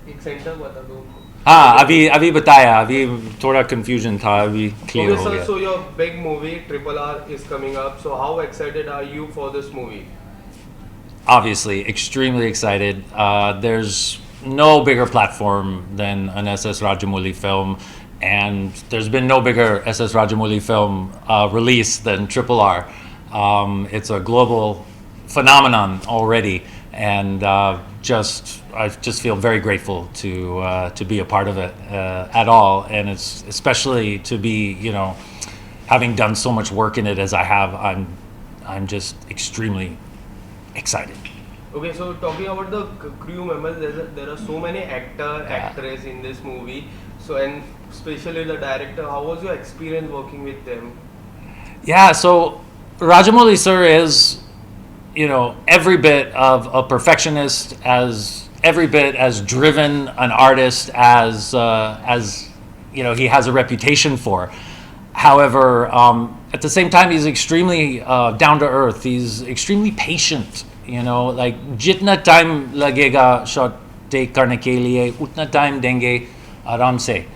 एक सेंटर बता दो उनको. हाँ अभी बताया, अभी थोड़ा confusion था, अभी clear Okay, हो sir. गया. So your big movie Triple R is coming up. So how excited are you for this movie? Obviously, extremely excited. There's no bigger platform than an SS Rajamouli film, and there's been no bigger SS Rajamouli film release than Triple R. It's a global phenomenon already, and I just feel very grateful to be a part of it at all, and it's especially to be having done so much work in it as I have. I'm just extremely excited. Okay, so talking about the crew members, there are so many actors in this movie. So and especially the director, how was your experience working with them? Yeah, so Rajamouli sir is, every bit of a perfectionist, as every bit as driven an artist as he has a reputation for. However, at the same time, he's extremely down to earth. He's extremely patient. Like जितना time लगेगा shot take करने के लिए उतना time देंगे आराम से.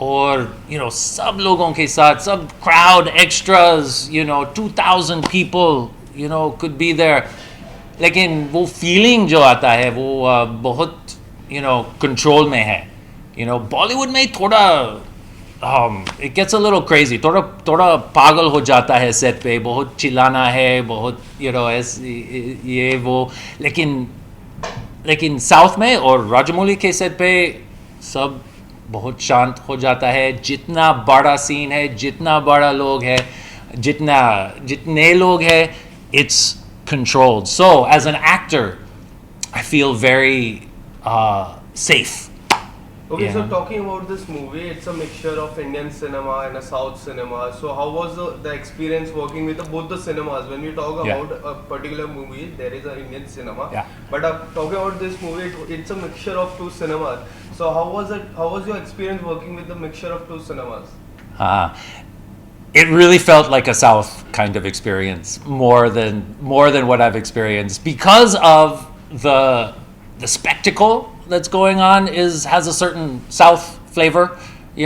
और सब लोगों के साथ, सब crowd extras, 2,000 people, could be there. लेकिन वो feeling जो आता है वो बहुत control में है. Bollywood में थोड़ा it gets a little crazy. थोड़ा पागल हो जाता है सेट पे, बहुत चिल्लाना है, बहुत ये वो. लेकिन साउथ में और राजमौली के सेट पे सब बहुत शांत हो जाता है. जितना बड़ा सीन है, जितना बड़ा लोग है, जितने लोग है, it's controlled. So as an actor, I feel very safe. Okay, so talking about this movie, it's a mixture of Indian cinema and a South cinema. So how was the experience working with both the cinemas? When we talk about a particular movie, there is an Indian cinema. Yeah. But talking about this movie, it's a mixture of two cinemas. So how was it? How was your experience working with the mixture of two cinemas? It really felt like a South kind of experience, more than what I've experienced, because of the spectacle that's going on has a certain South flavor. It's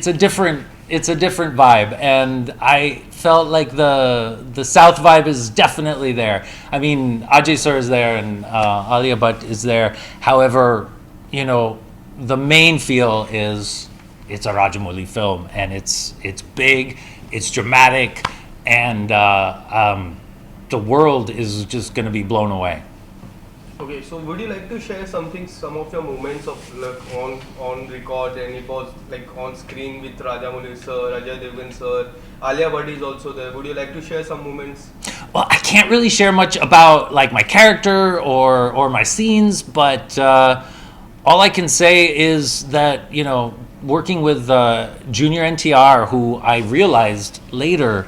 a different vibe, and I felt like the South vibe is definitely there. I mean, Ajay sir is there and Alia Bhatt is there. However, the main feel is it's a Rajamouli film, and it's big, it's dramatic, and the world is just going to be blown away. Okay, so would you like to share some of your moments of on record, and it was like on screen with Rajamouli sir, Ajay Devgan sir, Alia Bhatt is also there. Would you like to share some moments? Well, I can't really share much about like my character or my scenes, but all I can say is that working with Junior NTR, who I realized later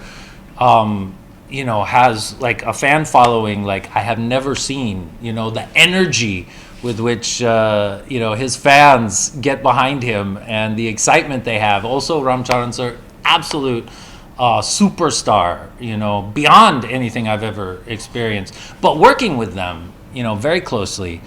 has like a fan following like I have never seen. The energy with which his fans get behind him and the excitement they have. Also, Ramcharan sir, absolute superstar, beyond anything I've ever experienced. But working with them, very closely,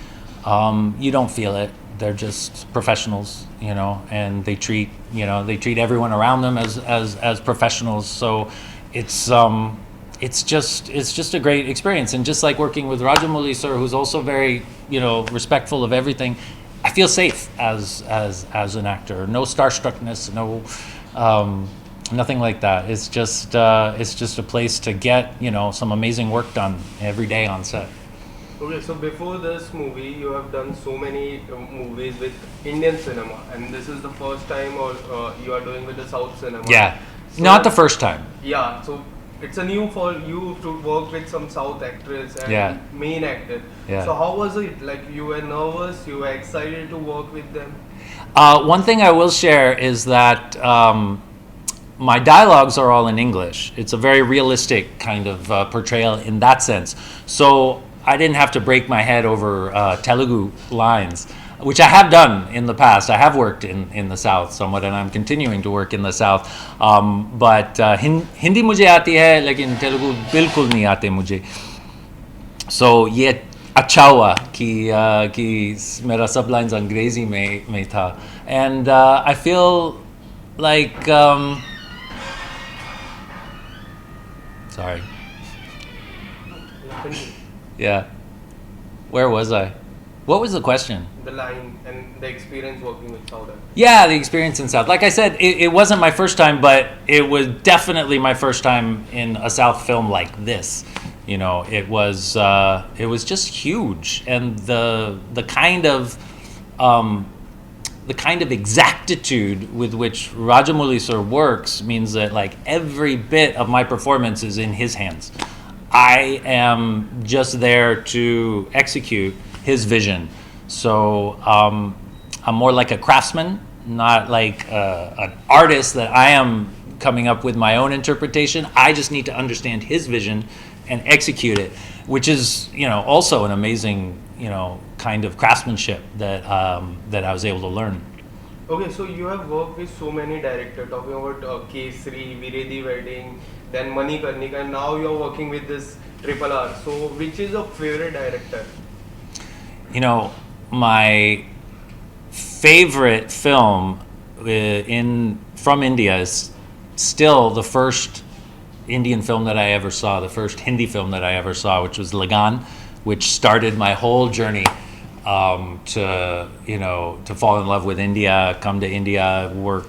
you don't feel it. They're just professionals, and they treat everyone around them as professionals. So it's just a great experience. And just like working with Rajamouli sir, who's also very respectful of everything, I feel safe as an actor. No starstruckness, no nothing like that. It's just a place to get some amazing work done every day on set. Okay, so before this movie, you have done so many movies with Indian cinema, and this is the first time, or you are doing with the South cinema. Yeah, so, not the first time. Yeah, so it's a new for you to work with some South actress and main actor. Yeah. So how was it? Like, you were nervous, you were excited to work with them? One thing I will share is that my dialogues are all in English. It's a very realistic kind of portrayal in that sense. So I didn't have to break my head over Telugu lines, which I have done in the past. I have worked in the South somewhat, and I'm continuing to work in the South. But Hindi mujhe aati hai, lekin Telugu bilkul nahi aate mujhe. So अच्छा हुआ कि मेरा सब lines अंग्रेजी में था. And I feel like sorry. Yeah. Where was I? What was the question? The line and the experience working with Sauda. Yeah, the experience in South. Like I said, it wasn't my first time, but it was definitely my first time in a South film like this. You know, it was just huge, and the kind of exactitude with which Rajamouli sir works means that like every bit of my performance is in his hands. I am just there to execute his vision. So I'm more like a craftsman, not like an artist that I am coming up with my own interpretation. I just need to understand his vision and execute it, which is, you know, also an amazing, you know, kind of craftsmanship that that I was able to learn. Okay, so you have worked with so many directors, talking about Kesri, Viredi Wedding, then Mani Karnika, and now you're working with this RRR. So which is your favorite director? You know, my favorite film from India is still the first Indian film that I ever saw, the first Hindi film that I ever saw, which was Lagan, which started my whole journey to fall in love with India, come to India, work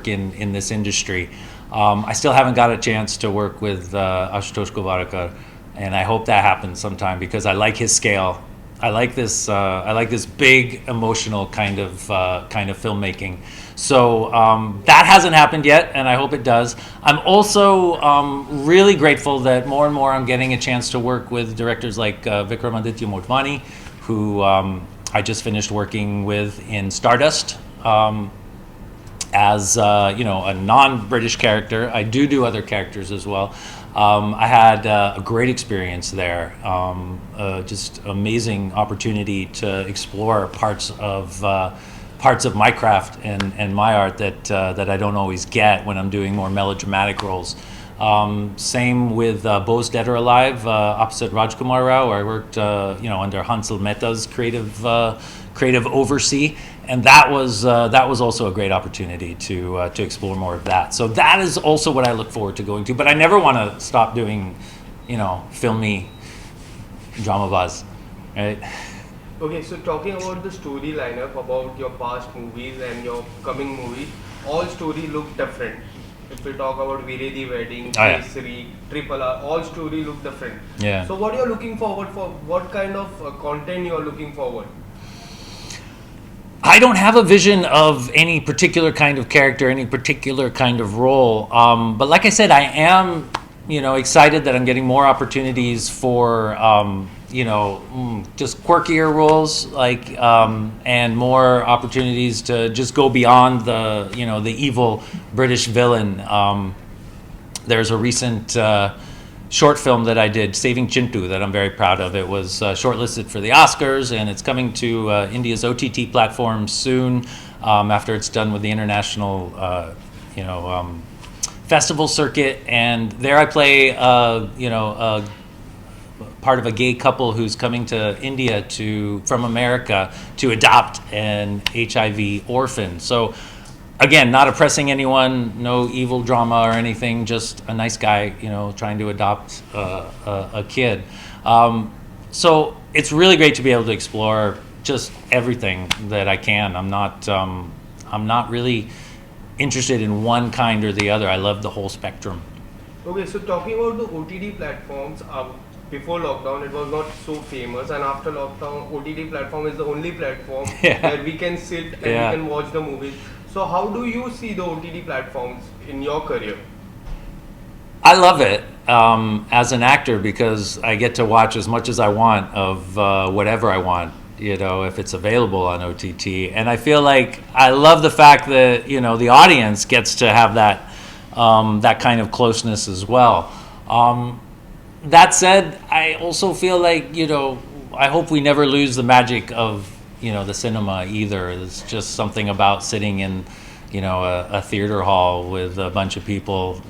in this industry. I still haven't got a chance to work with Ashutosh Gowariker, and I hope that happens sometime because I like his scale. I like this big emotional kind of filmmaking. So that hasn't happened yet, and I hope it does. I'm also really grateful that more and more I'm getting a chance to work with directors like Vikramaditya Motwani, who I just finished working with in Stardust as a non-British character. I do other characters as well. I had a great experience there, just amazing opportunity to explore parts of my craft and my art that I don't always get when I'm doing more melodramatic roles. Same with Bose Dead or Alive, opposite Rajkumar Rao, where I worked under Hansel Mehta's creative oversee, and that was also a great opportunity to explore more of that. So that is also what I look forward to going to. But I never want to stop doing, filmy drama buzz, right? Okay, so talking about the story lineup, about your past movies and your coming movies, all story look different. If we talk about Viredi Wedding, Kesri, RRR, all story look different. Yeah. So what you're looking forward for? What kind of content you're looking forward? I don't have a vision of any particular kind of character, any particular kind of role. But like I said, I am, excited that I'm getting more opportunities for, just quirkier roles, and more opportunities to just go beyond the evil British villain. There's a recent short film that I did, Saving Chintu, that I'm very proud of. It was shortlisted for the Oscars, and it's coming to India's OTT platform soon, after it's done with the international, festival circuit. And there I play, part of a gay couple who's coming to India from America to adopt an HIV orphan. So again, not oppressing anyone, no evil drama or anything, just a nice guy, trying to adopt a kid. So it's really great to be able to explore just everything that I can. I'm not really interested in one kind or the other. I love the whole spectrum. Okay, so talking about the OTT platforms, before lockdown it was not so famous, and after lockdown OTT platform is the only platform where we can sit and we can watch the movies. So how do you see the OTT platforms in your career? I love it as an actor because I get to watch as much as I want of whatever I want, if it's available on OTT. And I feel like I love the fact that, the audience gets to have that kind of closeness as well. That said, I also feel like, I hope we never lose the magic of, the cinema either. It's just something about sitting in, a theater hall with a bunch of people,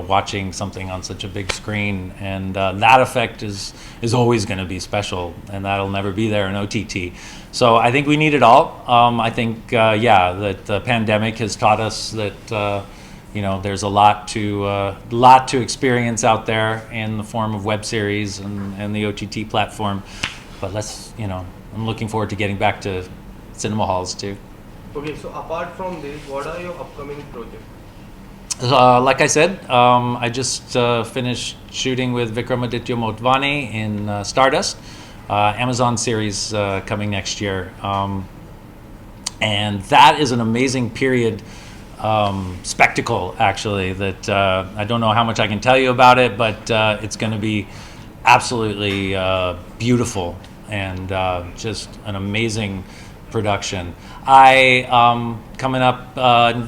watching something on such a big screen, and that effect is always going to be special, and that'll never be there in OTT. So I think we need it all. I think, that the pandemic has taught us that there's a lot to experience out there in the form of web series and the OTT platform. But I'm looking forward to getting back to cinema halls too. Okay, so apart from this, what are your upcoming projects? Like I said, I just finished shooting with Vikramaditya Motwani in Stardust, Amazon series coming next year. And that is an amazing period spectacle, actually, that I don't know how much I can tell you about it, but it's going to be absolutely beautiful and just an amazing production. Coming up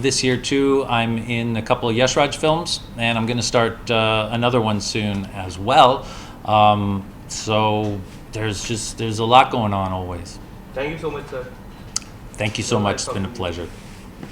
this year too, I'm in a couple of Yash Raj films, and I'm going to start another one soon as well. So there's a lot going on always. Thank you so much, sir. Thank you so much. It's been a pleasure.